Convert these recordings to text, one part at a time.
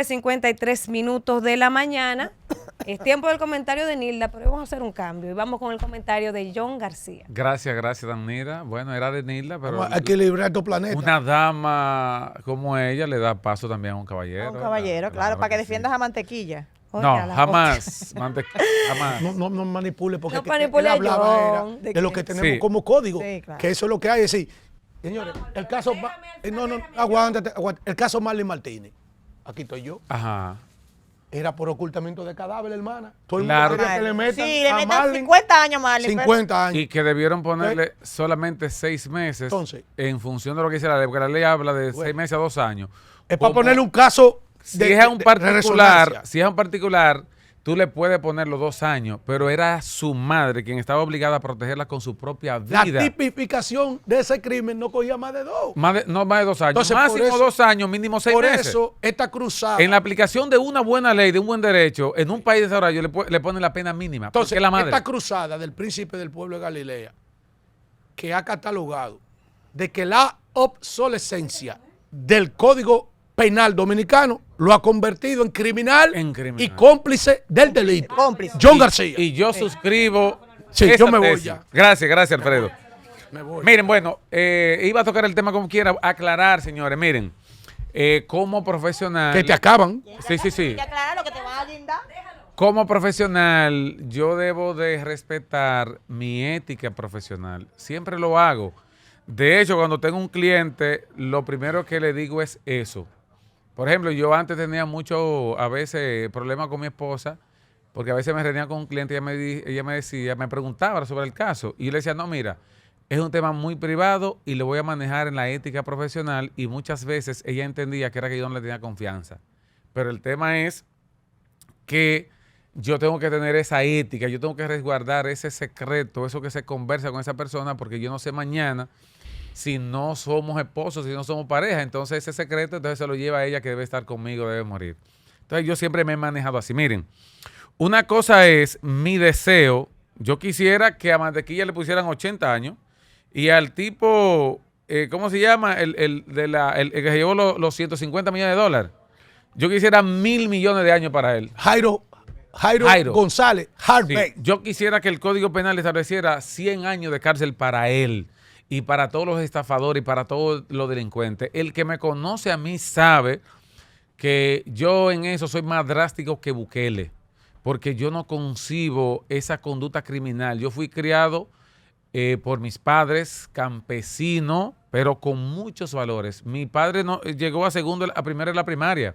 9:53 de la mañana. Es tiempo del comentario de Nilda, pero vamos a hacer un cambio y vamos con el comentario de John García. Gracias, Danira. Bueno, era de Nilda, pero hay que equilibrar tu planeta. Una dama como ella le da paso también a un caballero. A un caballero, claro, para que defiendas a Mantequilla. No, jamás. Jamás. No manipule, porque no manipule él hablaba John, de lo que tenemos sí. como código, Sí, claro. que eso es lo que hay. Es decir, señores, el caso... aguántate. El caso Marlene Martínez, aquí estoy yo. Ajá. Era por ocultamiento de cadáver, hermana. Todo el Claro. mundo quería que le metan Sí, le a metan Marlene 50 años, Marlene. 50 años. Y que debieron ponerle solamente 6 meses. Entonces, en función de lo que dice la ley, porque la ley habla de 6 meses a 2 años. es para ponerle un caso Si es a un resonancia. particular, tú le puedes poner los 2 años, pero era su madre quien estaba obligada a protegerla con su propia La vida. tipificación de ese crimen no cogía más de 2. No más de 2 años. Entonces, máximo por eso- 2 años, mínimo 6 Por meses. eso, esta cruzada... En la aplicación de una buena ley, de un buen derecho, en un país desarrollado, le ponen la pena mínima. Entonces, porque es la madre. esta cruzada del príncipe del pueblo de Galilea, que ha catalogado de que la obsolescencia del Código Penal dominicano lo ha convertido en criminal, y cómplice del delito. Cómplice. John García. Y yo suscribo. Sí, esa yo me voy tesis. ya. Gracias, Alfredo. Me voy. Miren, bueno, iba a tocar el tema como quiera, aclarar, señores, miren, como profesional... Que te acaban. Sí. Y aclarar lo que te va a lindar. Como profesional, yo debo de respetar mi ética profesional. Siempre lo hago. De hecho, cuando tengo un cliente, lo primero que le digo es eso. Por ejemplo, yo antes tenía mucho, a veces, problemas con mi esposa, porque a veces me reunía con un cliente y ella me decía, me preguntaba sobre el caso. Y yo le decía, no, mira, es un tema muy privado y lo voy a manejar en la ética profesional. Y muchas veces ella entendía que era que yo no le tenía confianza. Pero el tema es que yo tengo que tener esa ética, yo tengo que resguardar ese secreto, eso que se conversa con esa persona, porque yo no sé mañana si no somos esposos, si no somos pareja. Entonces ese secreto entonces se lo lleva a ella, que debe estar conmigo, debe morir. Entonces yo siempre me he manejado así. Miren, una cosa es mi deseo. Yo quisiera que a Mantequilla le pusieran 80 años y al tipo, ¿cómo se llama? El que se llevó los 150 millones de dólares. Yo quisiera 1.000 millones de años para él. Jairo González, Harbeck. Sí, yo quisiera que el Código Penal estableciera 100 años de cárcel para él y para todos los estafadores y para todos los delincuentes. El que me conoce a mí sabe que yo en eso soy más drástico que Bukele, porque yo no concibo esa conducta criminal. Yo fui criado por mis padres, campesino, pero con muchos valores. Mi padre no llegó a primero en la primaria,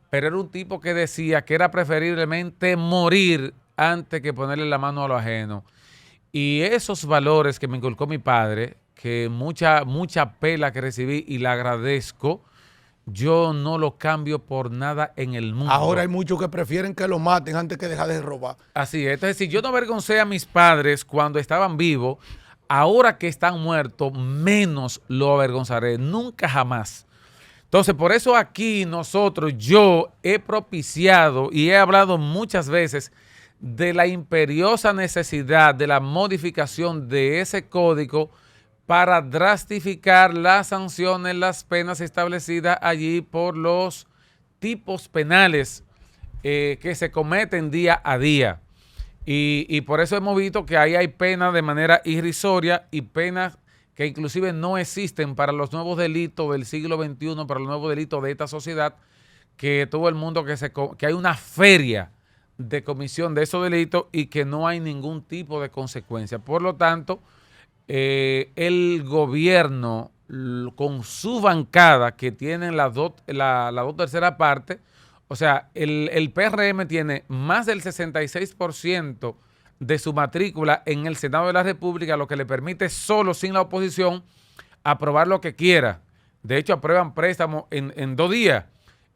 pero era un tipo que decía que era preferiblemente morir antes que ponerle la mano a lo ajeno. Y esos valores que me inculcó mi padre, que mucha pela que recibí y la agradezco, yo no lo cambio por nada en el mundo. Ahora hay muchos que prefieren que lo maten antes que dejar de robar. Así es. Entonces, si yo no avergoncé a mis padres cuando estaban vivos, ahora que están muertos, menos lo avergonzaré. Nunca jamás. Entonces, por eso aquí yo he propiciado y he hablado muchas veces de la imperiosa necesidad de la modificación de ese código para drastificar las sanciones, las penas establecidas allí por los tipos penales que se cometen día a día. Y por eso hemos visto que ahí hay penas de manera irrisoria y penas que inclusive no existen para los nuevos delitos del siglo XXI, para los nuevos delitos de esta sociedad, que todo el mundo que hay una feria de comisión de esos delitos y que no hay ningún tipo de consecuencia. Por lo tanto, el gobierno con su bancada, que tienen las dos terceras partes, o sea, el PRM tiene más del 66% de su matrícula en el Senado de la República, lo que le permite solo, sin la oposición, aprobar lo que quiera. De hecho, aprueban préstamos en 2 días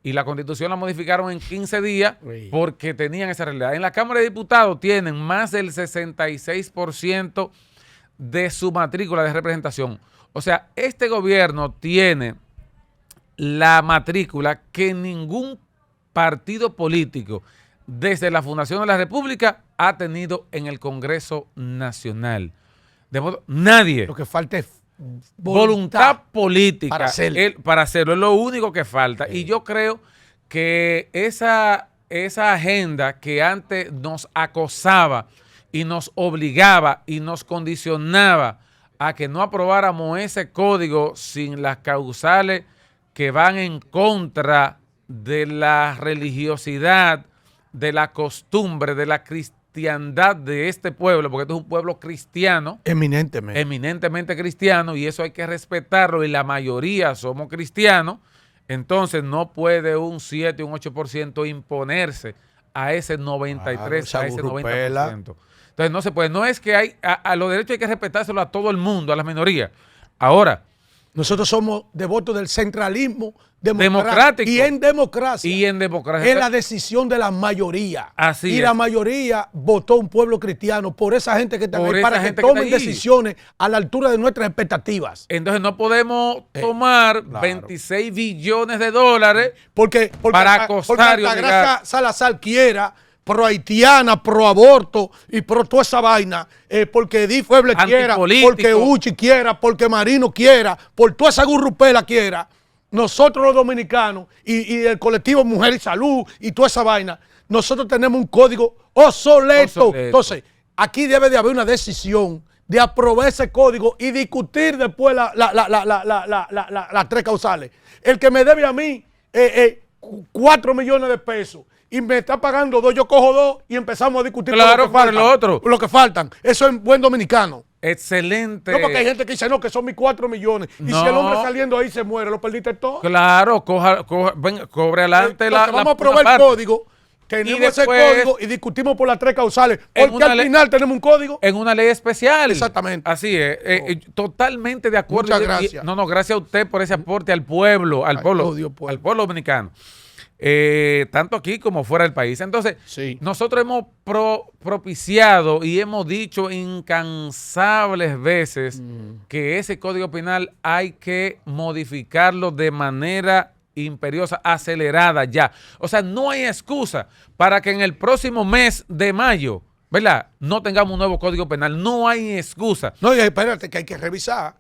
y la Constitución la modificaron en 15 días porque tenían esa realidad. En la Cámara de Diputados tienen más del 66% de su matrícula de representación. O sea, este gobierno tiene la matrícula que ningún partido político desde la fundación de la República ha tenido en el Congreso Nacional. De modo, nadie. Lo que falta es voluntad política para hacerlo. para hacerlo. Es lo único que falta. Y yo creo que esa agenda que antes nos acosaba y nos obligaba y nos condicionaba a que no aprobáramos ese código sin las causales que van en contra de la religiosidad, de la costumbre, de la cristiandad de este pueblo, porque este es un pueblo cristiano, eminentemente cristiano, y eso hay que respetarlo, y la mayoría somos cristianos. Entonces no puede un 7, un 8% imponerse a ese 93, claro, a ese 90%. Entonces no se puede. No es que a los derechos hay que respetárselo a todo el mundo, a las minorías. Ahora, nosotros somos devotos del centralismo democrático. Y en democracia. Es la decisión de la mayoría. Así y es. la mayoría votó un pueblo cristiano por esa gente que está ahí, para que tomen decisiones a la altura de nuestras expectativas. Entonces no podemos tomar 26 billones de dólares porque para acostar y obligar. Gracia Salazar quiera, pro haitiana, pro aborto y pro toda esa vaina, porque Edith Feble quiera, porque Uchi quiera, porque Marino quiera, por toda esa gurrupela quiera, nosotros los dominicanos y el colectivo Mujer y Salud y toda esa vaina, nosotros tenemos un código obsoleto. Entonces, aquí debe de haber una decisión de aprobar ese código y discutir después las tres causales. El que me debe a mí 4 millones de pesos y me está pagando 2, yo cojo 2 y empezamos a discutir lo que faltan. Eso es buen dominicano. Excelente. No, porque hay gente que dice, no, que son mis 4 millones. No. Y si el hombre saliendo ahí se muere, lo perdiste todo. Claro, cobre adelante vamos a aprobar el código. Tenemos ese código y discutimos por las tres causales. Porque al final tenemos un código. En una ley especial. Exactamente. Así es. Totalmente de acuerdo. Muchas gracias. Gracias a usted por ese aporte al pueblo, al pueblo dominicano. Tanto aquí como fuera del país. Entonces, nosotros hemos propiciado y hemos dicho incansables veces que ese código penal hay que modificarlo de manera imperiosa, acelerada ya. O sea, no hay excusa para que en el próximo mes de mayo, ¿verdad?, no tengamos un nuevo código penal. No hay excusa. No, y espérate, que hay que revisar.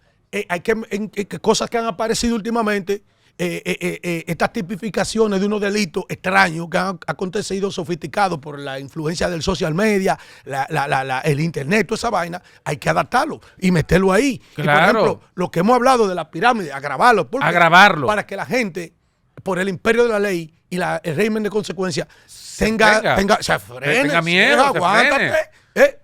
Hay que cosas que han aparecido últimamente. Estas tipificaciones de unos delitos extraños que han acontecido sofisticados por la influencia del social media, el internet, toda esa vaina, hay que adaptarlo y meterlo ahí. Claro. Y por ejemplo, lo que hemos hablado de la pirámide, agravarlo. Para que la gente, por el imperio de la ley y el régimen de consecuencia, tenga miedo, aguántate.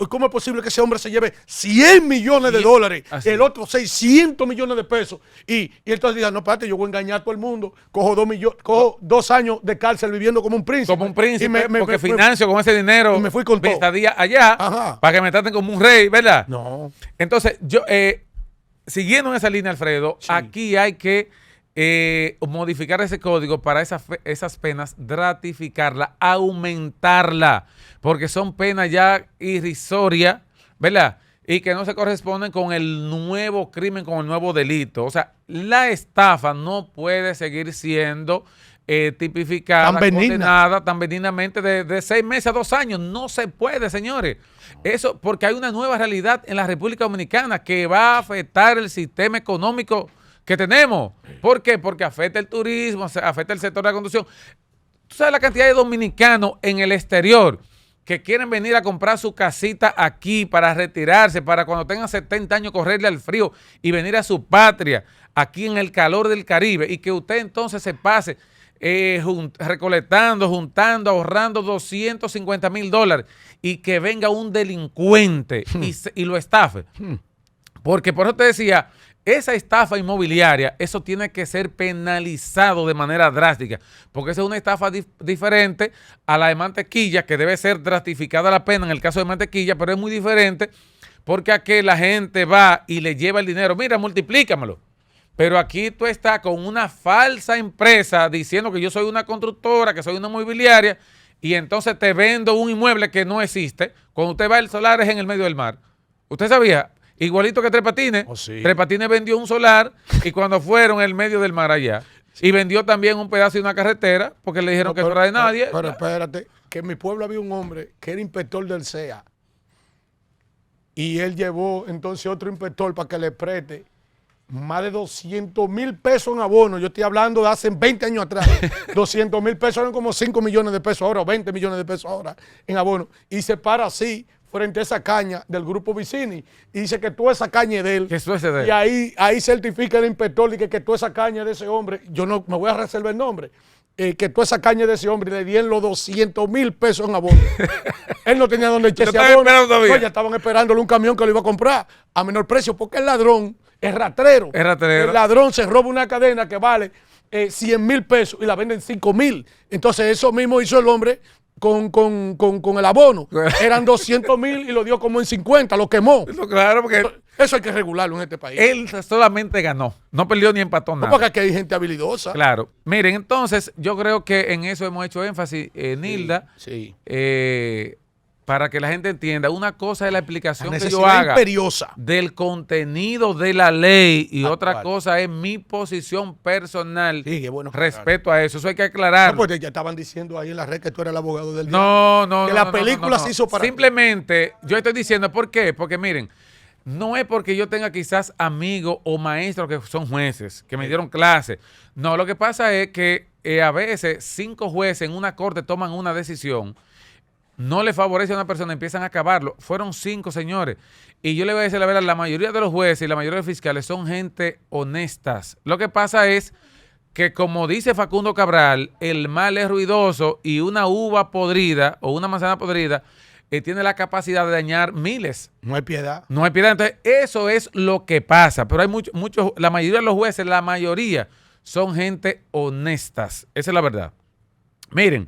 ¿Cómo es posible que ese hombre se lleve 100 millones de dólares, el otro 600 millones de pesos? Y entonces diga, no, espérate, yo voy a engañar a todo el mundo, cojo 2 años de cárcel viviendo como un príncipe. Como un príncipe, porque financio con ese dinero me fui con mi estadía allá, para que me traten como un rey, ¿verdad? No. Entonces, yo, siguiendo en esa línea, Alfredo, aquí hay que modificar ese código para esas penas, ratificarla, aumentarla, porque son penas ya irrisorias, ¿verdad? Y que no se corresponden con el nuevo crimen, con el nuevo delito. O sea, la estafa no puede seguir siendo tipificada, condenada tan benignamente de 6 meses a 2 años. No se puede, señores. Eso porque hay una nueva realidad en la República Dominicana que va a afectar el sistema económico que tenemos. ¿Por qué? Porque afecta el turismo, afecta el sector de la conducción. ¿Tú sabes la cantidad de dominicanos en el exterior que quieren venir a comprar su casita aquí para retirarse, para cuando tengan 70 años correrle al frío y venir a su patria, aquí en el calor del Caribe, y que usted entonces se pase recolectando, juntando, ahorrando $250,000 y que venga un delincuente y lo estafe? Porque por eso te decía, esa estafa inmobiliaria, eso tiene que ser penalizado de manera drástica, porque esa es una estafa diferente a la de mantequilla, que debe ser drastificada la pena en el caso de mantequilla, pero es muy diferente porque aquí la gente va y le lleva el dinero, mira, multiplícamelo. Pero aquí tú estás con una falsa empresa diciendo que yo soy una constructora, que soy una inmobiliaria, y entonces te vendo un inmueble que no existe. Cuando usted va, el solar es en el medio del mar. ¿Usted sabía? Igualito que Tres Patines. Tres Patines vendió un solar y cuando fueron en el medio del mar allá. Y vendió también un pedazo de una carretera porque le dijeron que no era de nadie. Pero espérate, que en mi pueblo había un hombre que era inspector del CEA. Y él llevó entonces otro inspector para que le preste más de 200,000 pesos en abono. Yo estoy hablando de hace 20 años atrás. 200,000 pesos eran como 5 millones de pesos ahora, o 20 millones de pesos ahora en abono. Y se para así frente a esa caña del grupo Vicini y dice que toda esa caña es de él. Que eso es de él. Y ahí certifica el inspector y que toda esa caña es de ese hombre. Yo no me voy a reservar el nombre. Que toda esa caña es de ese hombre y le dieron los 200,000 pesos en abono. Él no tenía dónde echar ese estaban abono. esperando todavía. No, ya estaban esperándole un camión que lo iba a comprar a menor precio porque el ladrón es ratrero. Es ratrero. El ladrón se roba una cadena que vale 100,000 pesos y la venden 5,000. Entonces eso mismo hizo el hombre con el abono. Eran 200,000 y lo dio como en 50, lo quemó. No, claro, porque Eso hay que regularlo en este país. él solamente ganó. No perdió ni empató No, nada. porque aquí hay gente habilidosa. Claro. Miren, entonces, yo creo que en eso hemos hecho énfasis, Nilda, Sí. para que la gente entienda. Una cosa es la La explicación que yo necesidad haga imperiosa. del contenido de la ley y Actual. otra cosa es mi posición personal Sí, qué bueno. respecto a eso. Eso hay que aclarar. No, porque ya estaban diciendo ahí en la red que tú eras el abogado del No, no, Que no, la no, película no. se hizo para- Simplemente, yo estoy diciendo, ¿por qué? Porque miren, no es porque yo tenga quizás amigos o maestros que son jueces, que me dieron clases. No, lo que pasa es que a veces 5 jueces en una corte toman una decisión, no le favorece a una persona, empiezan a acabarlo. Fueron 5, señores. Y yo le voy a decir la verdad, la mayoría de los jueces y la mayoría de los fiscales son gente honestas. Lo que pasa es que, como dice Facundo Cabral, el mal es ruidoso y una uva podrida o una manzana podrida tiene la capacidad de dañar miles. No hay piedad. No hay piedad. Entonces, eso es lo que pasa. Pero hay muchos, la mayoría de los jueces, la mayoría, son gente honestas. Esa es la verdad. Miren,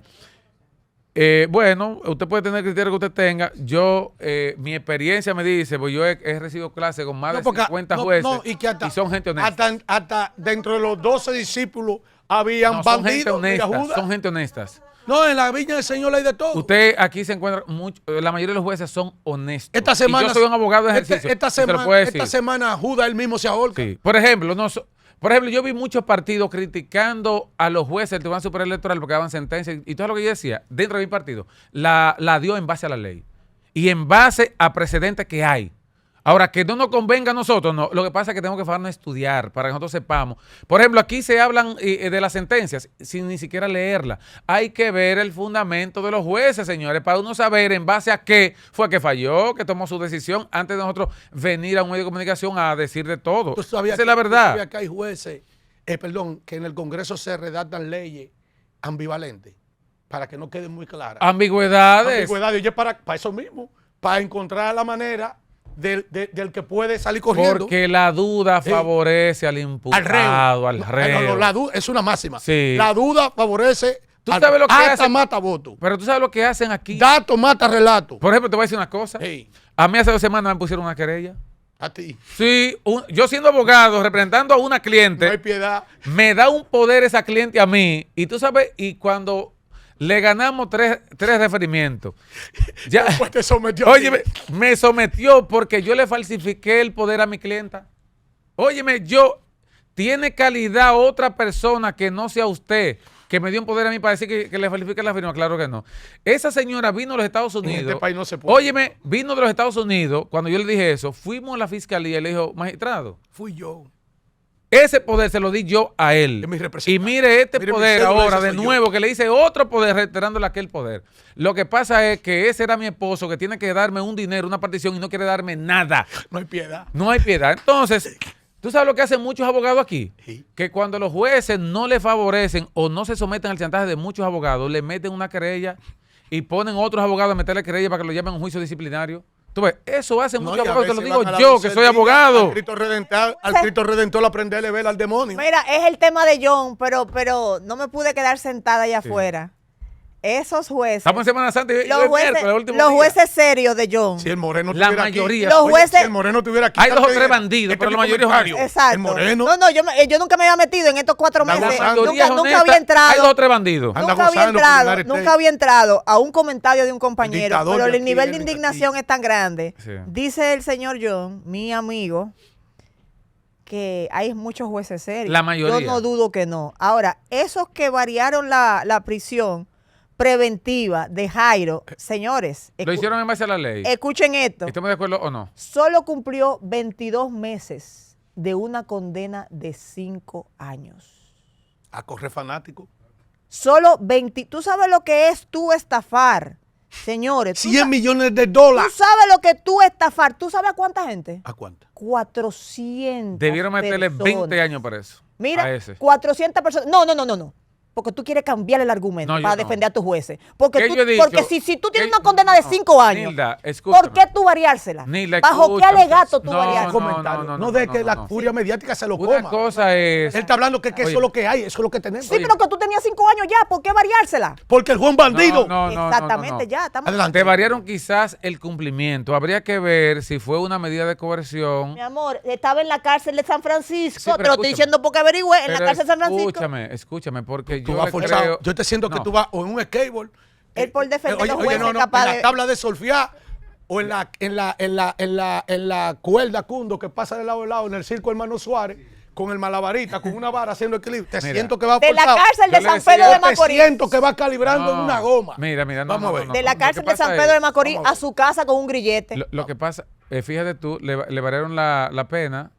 bueno, usted puede tener el criterio que usted tenga. Yo, mi experiencia me dice, pues yo he recibido clases con más de 50 jueces y son gente honesta. Hasta dentro de los 12 discípulos habían No, son gente bandidos. Mira, honesta, Judas. son gente honestas. No, en la viña del Señor hay de todo. Usted aquí se encuentra la mayoría de los jueces son honestos. Esta semana, y yo soy un abogado de ejercicio. Esta y se lo semana, puedo decir. esta semana Judas él mismo se ahorca. Sí. Por ejemplo, yo vi muchos partidos criticando a los jueces del Tribunal Superior Electoral porque daban sentencias y todo lo que yo decía dentro de mi partido la dio en base a la ley y en base a precedentes que hay. Ahora, que no nos convenga a nosotros, no. Lo que pasa es que tenemos que farnos estudiar para que nosotros sepamos. Por ejemplo, aquí se hablan de las sentencias sin ni siquiera leerlas. Hay que ver el fundamento de los jueces, señores, para uno saber en base a qué fue que falló, que tomó su decisión, antes de nosotros venir a un medio de comunicación a decir de todo. Tú sabías Esa es la tú verdad. sabías que hay jueces, que en el Congreso se redactan leyes ambivalentes para que no queden muy claras. Ambigüedades. Ambigüedades. Y es para eso mismo, para encontrar la manera del que puede salir corriendo. Porque la duda Sí. favorece al al imputado, al No, reo. no, la duda es una máxima. Sí. La duda favorece ¿Tú sabes lo que hasta hacen? mata voto. Pero tú sabes lo que hacen aquí. Dato mata relato. Por ejemplo, te voy a decir una cosa. Hey, A mí hace 2 semanas me pusieron una querella. a ti. Sí, yo siendo abogado, representando a una No hay cliente, piedad. me da un poder esa cliente a mí. Y tú sabes, y cuando le ganamos 3 referimientos, ya, Pues te sometió. a oye, ti. me sometió porque yo le falsifiqué el poder a mi clienta. Óyeme, tiene calidad otra persona que no sea usted, que me dio un poder a mí para decir que le falsifique la firma. Claro que no. Esa señora vino de los Estados En Unidos. este país no se puede. Óyeme, vino de los Estados Unidos. Cuando yo le dije eso, fuimos a la fiscalía y le dijo, magistrado, Fui yo. ese poder se lo di yo a él. Es mi Y representante. mire este Mire, mi poder cédula, ahora ese de soy yo. nuevo que le hice otro poder reiterándole aquel poder. Lo que pasa es que ese era mi esposo que tiene que darme un dinero, una partición y no quiere darme nada. No hay piedad. No hay piedad. Entonces, ¿tú sabes lo que hacen muchos abogados aquí? Sí. Que cuando los jueces no le favorecen o no se someten al chantaje de muchos abogados, le meten una querella y ponen otros abogados a meterle querella para que lo lleven a un juicio disciplinario. Tú ves, eso hacen No, muchos y a abogados, te lo veces digo van a la yo, que soy docetilla, abogado. Al Cristo Redentor aprenderle vela al demonio. Mira, es el tema de John, pero no me pude quedar sentada allá Sí. afuera. Esos jueces, Estamos en Semana Santa y hoy los es jueces, miércoles, el último los día. jueces serios de John. Si el Moreno La estuviera mayoría. aquí. Los Oye, jueces- si el Moreno estuviera aquí. Hay 2 o también, 3 bandidos, este pero la mi mayoría es comentario. honesto. Exacto. El Moreno No, yo nunca me había metido en estos 4 La meses. mayoría es Nunca honesta. había entrado. Hay 2 o 3 bandidos. Anda Nunca había gozando entrado, por United nunca States. había entrado a un comentario de un compañero, dictador pero de el aquí, nivel de él está indignación es tan grande. Sí. Dice el señor John, mi amigo, que hay muchos jueces serios. La mayoría. Yo no dudo que no. Ahora, esos que variaron la prisión preventiva de Jairo, señores, Lo hicieron en base a la ley. escuchen esto. ¿Estamos de acuerdo o no? Solo cumplió 22 meses de una condena de 5 años. A correr fanático. Solo 20. ¿Tú sabes lo que es tú estafar? Señores, 100 millones de ¿tú dólares. sabes lo que tú estafar? ¿Tú sabes a cuánta gente? ¿A cuánto? 400 Debieron meterle personas. 20 años para eso. Mira, a ese. 400 personas. No. Porque tú quieres cambiar el argumento No, yo para no. defender a tus jueces. Porque, ¿Qué tú, yo he dicho? porque si tú tienes ¿Qué- una condena de no, 5 años, Nilda, escúchame. ¿por qué tú variársela? Nilda, ¿Bajo qué escúchame. alegato tú No, variársela? Comentario. No de que la furia mediática se lo Una coma. cosa es... Él está hablando que eso Oye. es lo que hay, eso es lo que tenemos. Sí, pero que tú tenías 5 años ya, ¿por qué variársela? Porque el Juan bandido. Exactamente, ya. Estamos... Adelante. Te variaron quizás el cumplimiento. Habría que ver si fue una medida de coerción. Mi amor, estaba en la cárcel de San Francisco, Sí, te pero lo estoy escúchame. diciendo porque averigüé, en la Pero cárcel de San Francisco. Escúchame, porque Tú yo vas le forzado. creo... Yo te siento que No. tú vas o en un skateboard. Él por defender oye, a los oye, jueces no, capaz en de- la tabla de solfiar o en la cuerda cundo que pasa de lado a lado en el circo Hermano Suárez con el malabarista, con una vara haciendo equilibrio. Te Mira. siento que va De la forzado. cárcel Yo de le San decía- Pedro de Yo te Macorís. siento que va calibrando en No. una goma. Mira, no, Vamos a ver. no. De la Lo cárcel que de San pasa Pedro de es- Macorís vamos a a su casa con un grillete. Lo que pasa, fíjate tú, le variaron la pena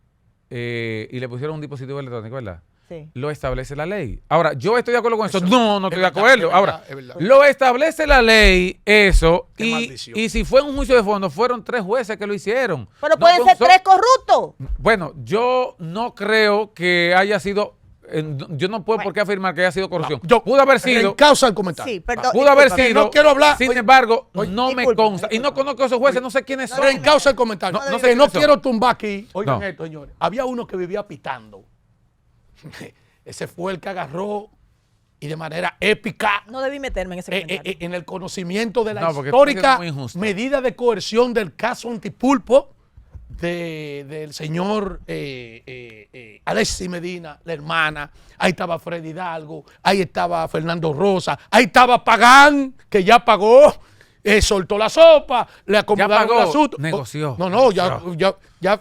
y le pusieron un dispositivo electrónico, ¿verdad? Sí. Lo establece la ley. Ahora, ¿yo estoy de acuerdo con eso? Eso No estoy de es verdad, acuerdo. es Ahora, verdad, es verdad. lo establece la ley, eso, Qué maldición. y si fue un juicio de fondo, fueron 3 jueces que lo hicieron. Pero No pueden fue un ser so- 3 corruptos. Bueno, yo no creo que haya sido, yo no puedo Bueno. por qué afirmar que haya sido corrupción. Yo Pudo haber sido, Reencausa el comentario. Sí, perdón. pudo haber discúlpame. sido, No quiero hablar. sin Oye, embargo, oye, no me discúlpame, consta, y no conozco a esos jueces, no sé quiénes son. Reencausa el comentario. No sé que no quiénes son. quiero tumbar aquí. Oigan No. esto, señores. Había uno que vivía pitando. Ese fue el que agarró y de manera épica No debí meterme en ese comentario. en el conocimiento de la No, porque tú eres histórica muy injusto. medida de coerción del caso Antipulpo del señor Alexis Medina, la hermana. Ahí estaba Freddy Hidalgo, ahí estaba Fernando Rosa, ahí estaba Pagán, que ya pagó, soltó la sopa, le acomodaron pagó, el asunto. negoció. No,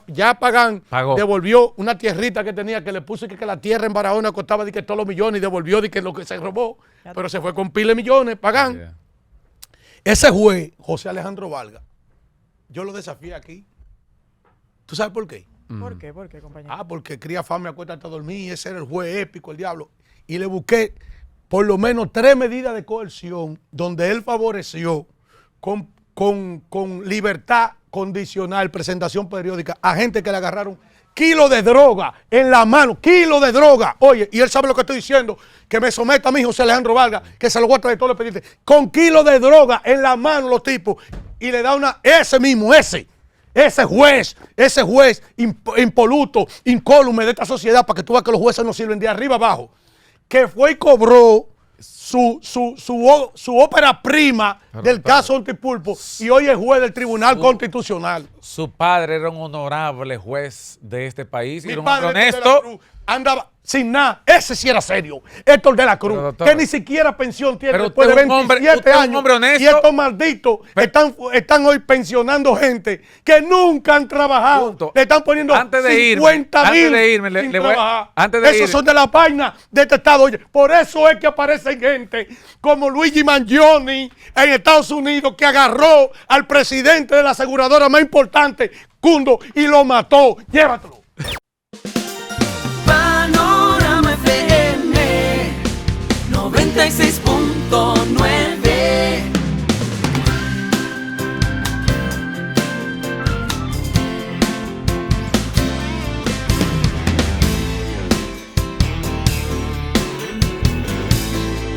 ya Pagán Pagó. devolvió una tierrita que tenía, que le puso que la tierra en Barahona costaba de que todos los millones y devolvió de que lo que se robó, pero se fue con pile de millones, Pagán. Yeah. Ese juez, José Alejandro Vargas, yo lo desafié aquí. ¿Tú sabes por qué? ¿Por qué? ¿Por qué, compañero? Porque cría fama, acuéstate a dormir, ese era el juez épico, el diablo. Y le busqué por lo menos 3 medidas de coerción donde él favoreció con libertad condicional, presentación periódica, a gente que le agarraron kilos de droga en la mano, kilos de droga. Oye, y él sabe lo que estoy diciendo, que me someta a mí José Alejandro Vargas, que se lo voy a traer todos los expedientes, con kilos de droga en la mano los tipos, y le da ese juez impoluto, incólume de esta sociedad, para que tú veas que los jueces no sirven de arriba abajo, que fue y cobró su ópera prima del caso Antipulpo y hoy es juez del Tribunal Constitucional. Su padre era un honorable juez de este país, y Mi era un hombre padre, Héctor de la honesto. Cruz, andaba sin nada. Ese sí era serio. Héctor de la Cruz, Pero, doctor, que ni siquiera pensión tiene pero después de usted es un hombre- 27 usted es un años. hombre honesto. Y estos malditos están hoy pensionando gente que nunca han trabajado. Punto. Le están poniendo Antes de irme, 50 antes mil de irme, sin le voy a- trabajar. antes de Esos ir- son de la vaina de este estado. Oye, por eso es que aparecen gente como Luigi Mangione en Estados Unidos, que agarró al presidente de la aseguradora más importante, Cundo, y lo mató. Llévatelo. Panorama FM 96.9